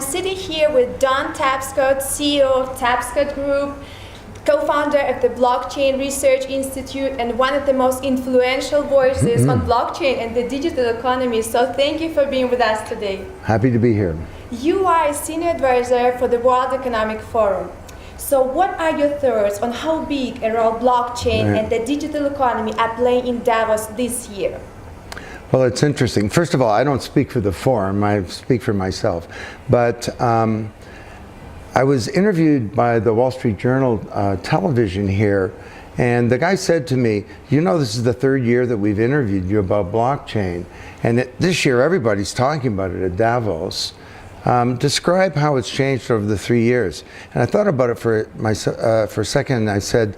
sitting here with Don Tapscott, CEO of Tapscott Group, co-founder of the Blockchain Research Institute, and one of the most influential voices on blockchain and the digital economy. So thank you for being with us today. Happy to be here. You are a senior advisor for the World Economic Forum. So what are your thoughts on how big a role blockchain and the digital economy are playing in Davos this year? Well, it's interesting. First of all, I don't speak for the forum, I speak for myself. But I was interviewed by the Wall Street Journal television here, and the guy said to me, you know, this is the third year that we've interviewed you about blockchain, and this year everybody's talking about it at Davos. Describe how it's changed over the 3 years. And I thought about it for a second, and I said,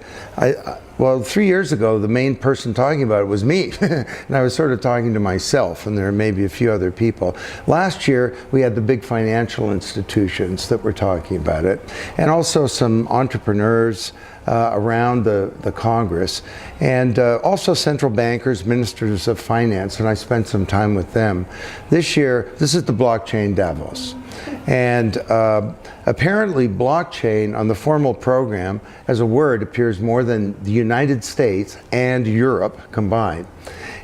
well, 3 years ago, the main person talking about it was me. And I was sort of talking to myself, and there may be a few other people. Last year, we had the big financial institutions that were talking about it, and also some entrepreneurs around the Congress, and also central bankers, ministers of finance, and I spent some time with them. This year, this is the blockchain Davos. And apparently blockchain on the formal program as a word appears more than the United States and Europe combined.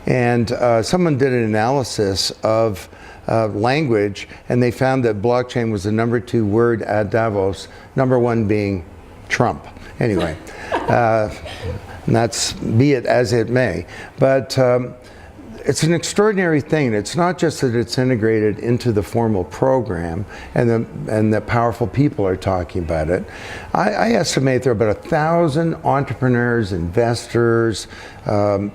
And someone did an analysis of language, and they found that blockchain was the #2 word at Davos, #1 being Trump. Anyway, that's be it as it may. But it's an extraordinary thing. It's not just that it's integrated into the formal program and that powerful people are talking about it. I estimate there are about 1,000 entrepreneurs, investors,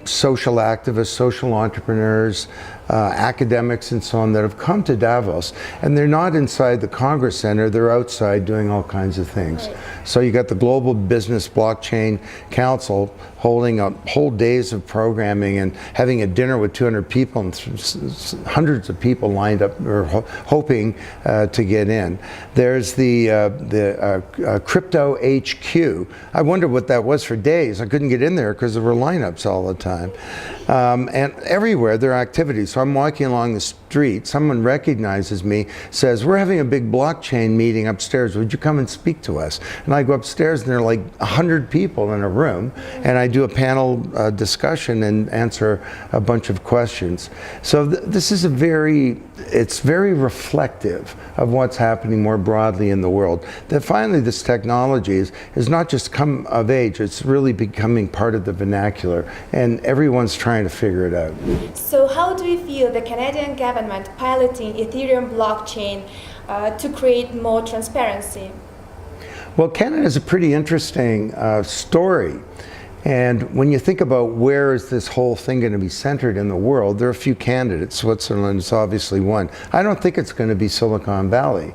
social activists, social entrepreneurs, academics and so on that have come to Davos, and they're not inside the Congress Center, they're outside doing all kinds of things. Right. So you got the Global Business Blockchain Council holding up whole days of programming and having a dinner with 200 people, and hundreds of people lined up or hoping to get in. There's the Crypto HQ. I wondered what that was for days. I couldn't get in there because there were lineups all the time. And everywhere there are activities. So I'm walking along the street, someone recognizes me, says, we're having a big blockchain meeting upstairs, would you come and speak to us? And I go upstairs and there are like 100 people in a room, and I do a panel discussion and answer a bunch of questions. So this is it's very reflective of what's happening more broadly in the world. That finally this technology is not just come of age, it's really becoming part of the vernacular, and everyone's trying to figure it out. So how do you feel the Canadian government piloting Ethereum blockchain to create more transparency? Well, Canada is a pretty interesting story. And when you think about where is this whole thing going to be centered in the world, there are a few candidates. Switzerland is obviously one. I don't think it's going to be Silicon Valley.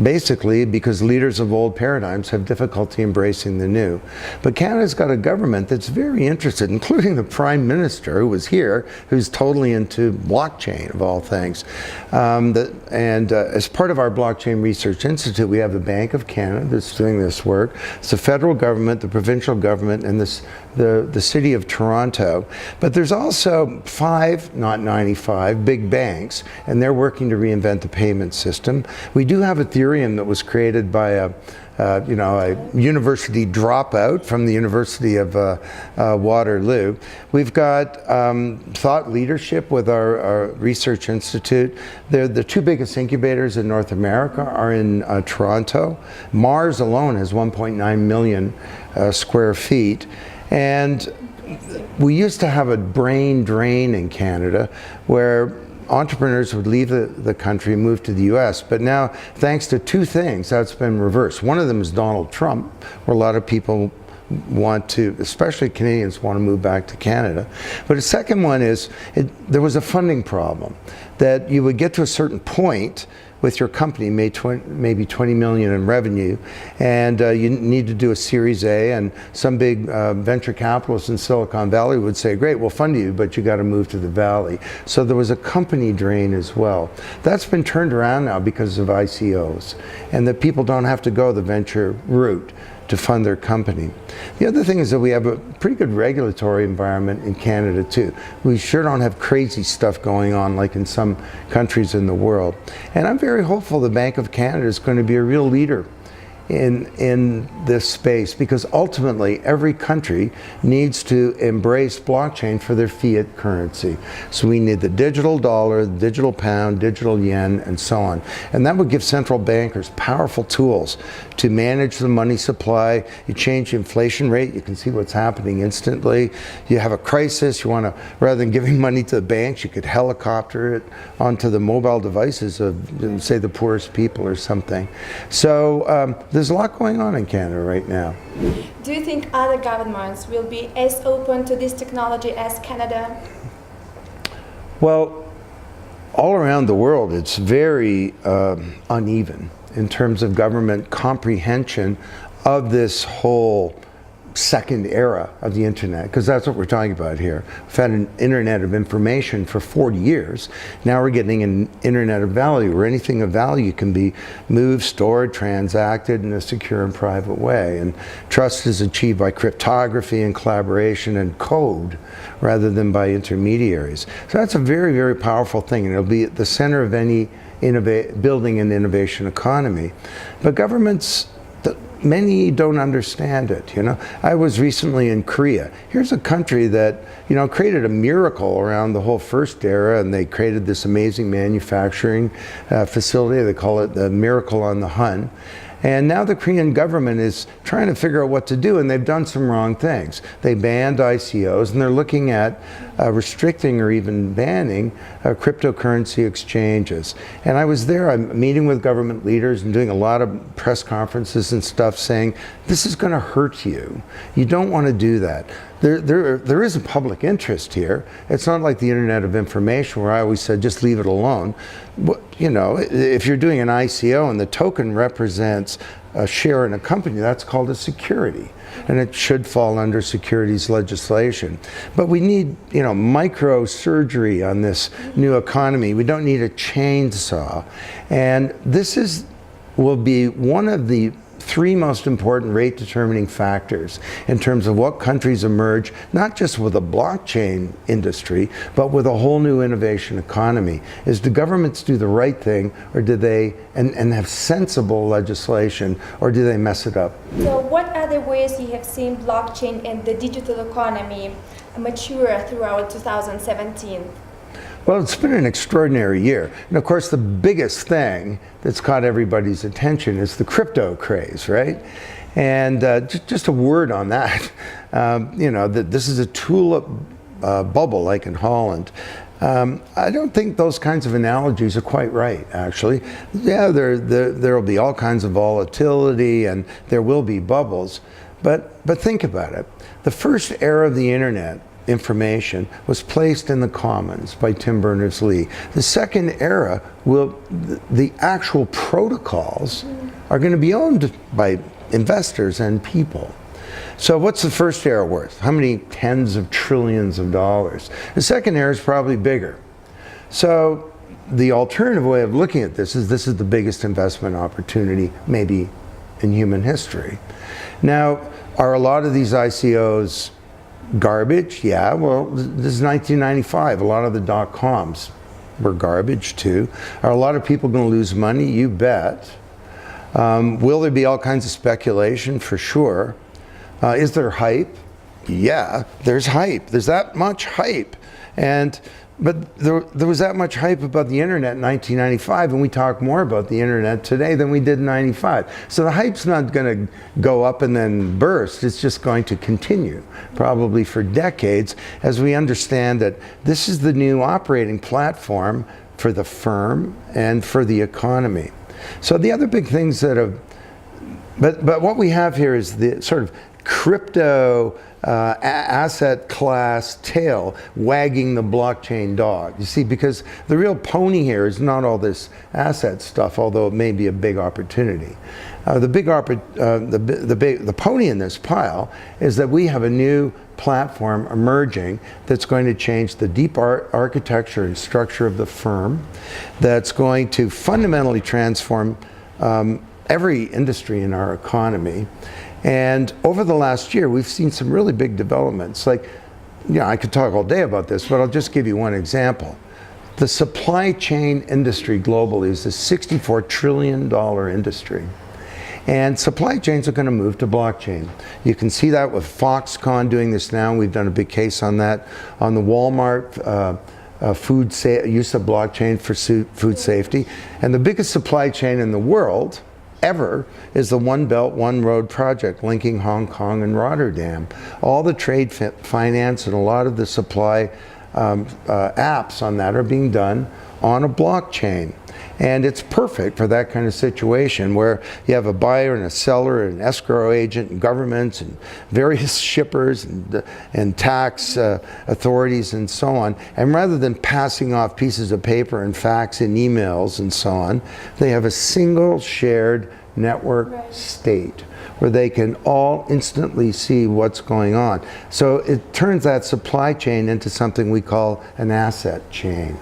Basically because leaders of old paradigms have difficulty embracing the new. But Canada's got a government that's very interested, including the Prime Minister who was here, who's totally into blockchain of all things. As part of our Blockchain Research Institute, we have the Bank of Canada that's doing this work. It's the federal government, the provincial government, and the city of Toronto. But there's also 5, not 95, big banks, and they're working to reinvent the payment system. We do have Ethereum that was created by a university dropout from the University of Waterloo. We've got thought leadership with our research institute. The 2 biggest incubators in North America are in Toronto. Mars alone has 1.9 million square feet. And we used to have a brain drain in Canada where entrepreneurs would leave the country, move to the US, but now, thanks to 2 things, that's been reversed. One of them is Donald Trump, where a lot of people want to, especially Canadians, want to move back to Canada. But the second one is, there was a funding problem, that you would get to a certain point with your company, maybe 20 million in revenue, and you need to do a Series A, and some big venture capitalists in Silicon Valley would say, great, we'll fund you, but you got to move to the Valley. So there was a company drain as well. That's been turned around now because of ICOs, and that people don't have to go the venture route. to fund their company. The other thing is that we have a pretty good regulatory environment in Canada too. We sure don't have crazy stuff going on like in some countries in the world. And I'm very hopeful the Bank of Canada is going to be a real leader in this space, because ultimately every country needs to embrace blockchain for their fiat currency. So we need the digital dollar, the digital pound, digital yen, and so on. And that would give central bankers powerful tools to manage the money supply. You change the inflation rate, you can see what's happening instantly. You have a crisis, you want to, rather than giving money to the banks, you could helicopter it onto the mobile devices of, say, the poorest people or something. So there's a lot going on in Canada right now. Do you think other governments will be as open to this technology as Canada? Well, all around the world it's very uneven in terms of government comprehension of this whole second era of the internet, because that's what we're talking about here. We've had an internet of information for 40 years. Now we're getting an internet of value, where anything of value can be moved, stored, transacted in a secure and private way. And trust is achieved by cryptography and collaboration and code rather than by intermediaries. So that's a very, very powerful thing, and it'll be at the center of any building an innovation economy. But governments, many don't understand it, you know. I was recently in Korea. Here's a country that, you know, created a miracle around the whole first era, and they created this amazing manufacturing facility. They call it the Miracle on the Hun. And now the Korean government is trying to figure out what to do, and they've done some wrong things. They banned ICOs, and they're looking at restricting or even banning cryptocurrency exchanges. And I was there, I'm meeting with government leaders and doing a lot of press conferences and stuff saying, this is going to hurt you. You don't want to do that. There is a public interest here. It's not like the Internet of Information, where I always said, just leave it alone. You know, if you're doing an ICO and the token represents a share in a company, that's called a security, and it should fall under securities legislation. But we need, you know, microsurgery on this new economy. We don't need a chainsaw. And this will be one of the three most important rate determining factors in terms of what countries emerge, not just with a blockchain industry, but with a whole new innovation economy. Is, do governments do the right thing, or do they, and have sensible legislation, or do they mess it up? So what other ways you have seen blockchain and the digital economy mature throughout 2017? Well, it's been an extraordinary year. And of course, the biggest thing that's caught everybody's attention is the crypto craze, right? And just a word on that. You know, that this is a tulip bubble, like in Holland. I don't think those kinds of analogies are quite right, actually. Yeah, there will be all kinds of volatility, and there will be bubbles. But think about it. The first era of the internet information was placed in the commons by Tim Berners-Lee. The second era the actual protocols are going to be owned by investors and people. So what's the first era worth? How many tens of trillions of dollars? The second era is probably bigger. So the alternative way of looking at this is the biggest investment opportunity maybe in human history. Now, are a lot of these ICOs garbage? Yeah, well, this is 1995. A lot of the dot-coms were garbage too. Are a lot of people going to lose money? You bet. Will there be all kinds of speculation? For sure. Is there hype? Yeah, there's hype. There's that much hype. But there was that much hype about the internet in 1995, and we talk more about the internet today than we did in 95. So the hype's not going to go up and then burst. It's just going to continue, probably for decades, as we understand that this is the new operating platform for the firm and for the economy. So the other big things that have, but what we have here is the sort of crypto asset class tail wagging the blockchain dog. You see, because the real pony here is not all this asset stuff, although it may be a big opportunity. The pony in this pile is that we have a new platform emerging that's going to change the deep architecture and structure of the firm, that's going to fundamentally transform every industry in our economy. And over the last year, we've seen some really big developments. Like, I could talk all day about this, but I'll just give you one example. The supply chain industry globally is a $64 trillion industry. And supply chains are going to move to blockchain. You can see that with Foxconn doing this now. We've done a big case on that. On the Walmart use of blockchain for food safety. And the biggest supply chain in the world ever is the One Belt, One Road project linking Hong Kong and Rotterdam. All the trade finance and a lot of the supply apps on that are being done on a blockchain. And it's perfect for that kind of situation where you have a buyer and a seller and an escrow agent and governments and various shippers and tax authorities and so on. And rather than passing off pieces of paper and fax and emails and so on, they have a single shared network state where they can all instantly see what's going on. So it turns that supply chain into something we call an asset chain.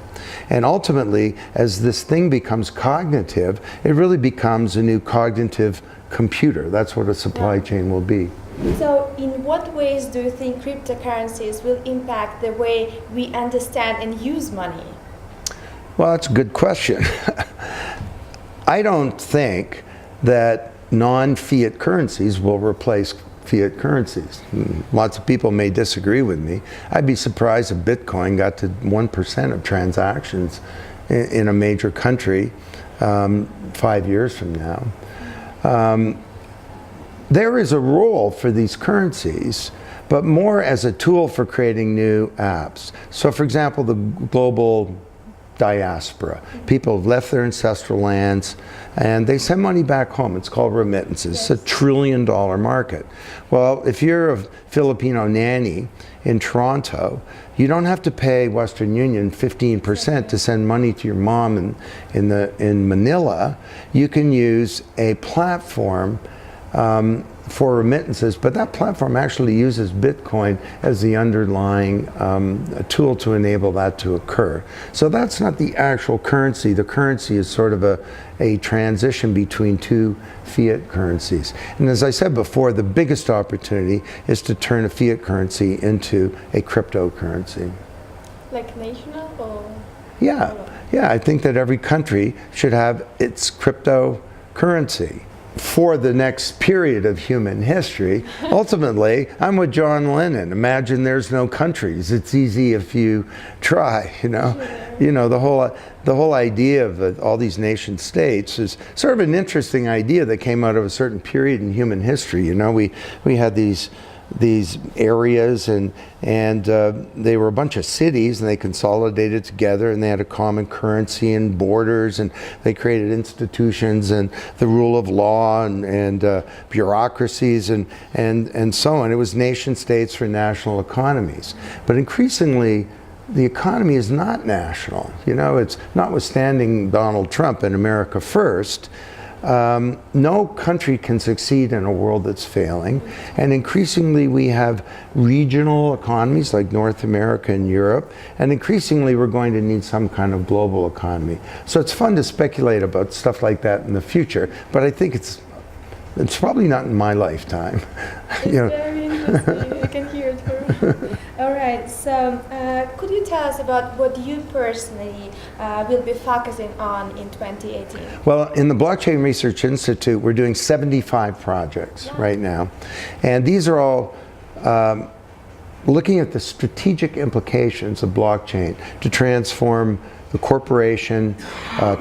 And ultimately, as this thing becomes cognitive, it really becomes a new cognitive computer. That's what a supply chain will be. So in what ways do you think cryptocurrencies will impact the way we understand and use money? Well, that's a good question. I don't think that non-fiat currencies will replace fiat currencies. Lots of people may disagree with me. I'd be surprised if Bitcoin got to 1% of transactions in a major country 5 years from now. There is a role for these currencies, but more as a tool for creating new apps. So for example, the global diaspora. People have left their ancestral lands and they send money back home. It's called remittances. It's a $1 trillion market. Well, if you're a Filipino nanny in Toronto, you don't have to pay Western Union 15% to send money to your mom in Manila. You can use a platform for remittances, but that platform actually uses Bitcoin as the underlying tool to enable that to occur. So that's not the actual currency. The currency is sort of a transition between two fiat currencies. And as I said before, the biggest opportunity is to turn a fiat currency into a cryptocurrency. Like national or? Yeah, I think that every country should have its cryptocurrency. For the next period of human history, ultimately, I'm with John Lennon. Imagine there's no countries. It's easy if you try, you know. You know, the whole idea of all these nation states is sort of an interesting idea that came out of a certain period in human history. You know, we had these areas and they were a bunch of cities and they consolidated together and they had a common currency and borders and they created institutions and the rule of law and bureaucracies and so on. It was nation states for national economies. But increasingly, the economy is not national. You know, it's notwithstanding Donald Trump and America First. No country can succeed in a world that's failing, and increasingly we have regional economies like North America and Europe, and increasingly we're going to need some kind of global economy. So it's fun to speculate about stuff like that in the future, but I think it's probably not in my lifetime. It's very interesting. I can hear it from All right, so could you tell us about what you personally will be focusing on in 2018? Well, in the Blockchain Research Institute, we're doing 75 projects right now. And these are all looking at the strategic implications of blockchain to transform the corporation,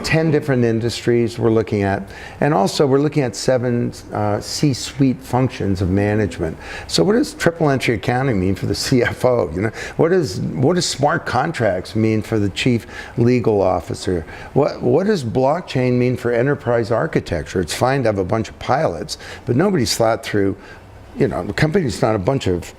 10 different industries we're looking at, and also we're looking at 7 C-suite functions of management. So what does triple entry accounting mean for the CFO? You know, what does smart contracts mean for the chief legal officer? What does blockchain mean for enterprise architecture? It's fine to have a bunch of pilots, but nobody's thought through, you know, the company's not a bunch of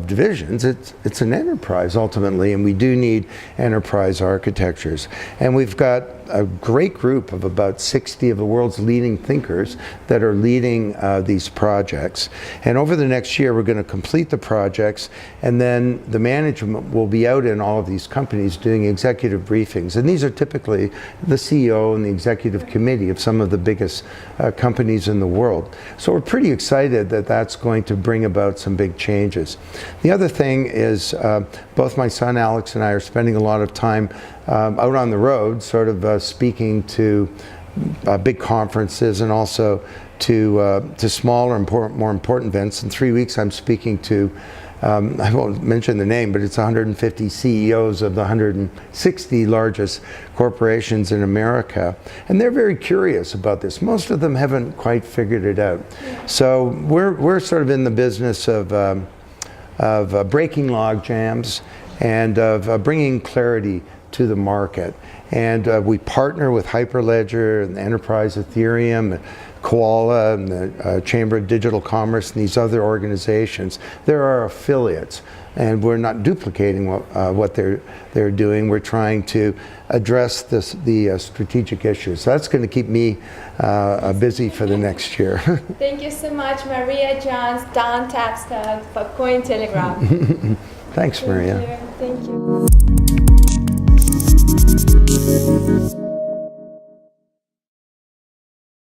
divisions, it's an enterprise ultimately, and we do need enterprise architectures. And we've got a great group of about 60 of the world's leading thinkers that are leading these projects. And over the next year, we're going to complete the projects, and then the management will be out in all of these companies doing executive briefings. And these are typically the CEO and the executive committee of some of the biggest companies in the world. So we're pretty excited that that's going to bring about some big changes. The other thing is both my son Alex and I are spending a lot of time out on the road, sort of speaking to big conferences and also to smaller, more important events. In 3 weeks, I'm speaking to, I won't mention the name, but it's 150 CEOs of the 160 largest corporations in America. And they're very curious about this. Most of them haven't quite figured it out. So we're sort of in the business of breaking log jams and of bringing clarity to the market. And we partner with Hyperledger and Enterprise Ethereum and Koala and the Chamber of Digital Commerce and these other organizations. They're our affiliates, and we're not duplicating what they're doing. We're trying to address the strategic issues. So that's going to keep me busy for the next year. Thank you so much, Maria Johns, Don Tapscott for Cointelegraph. Thanks, Maria. Thank you.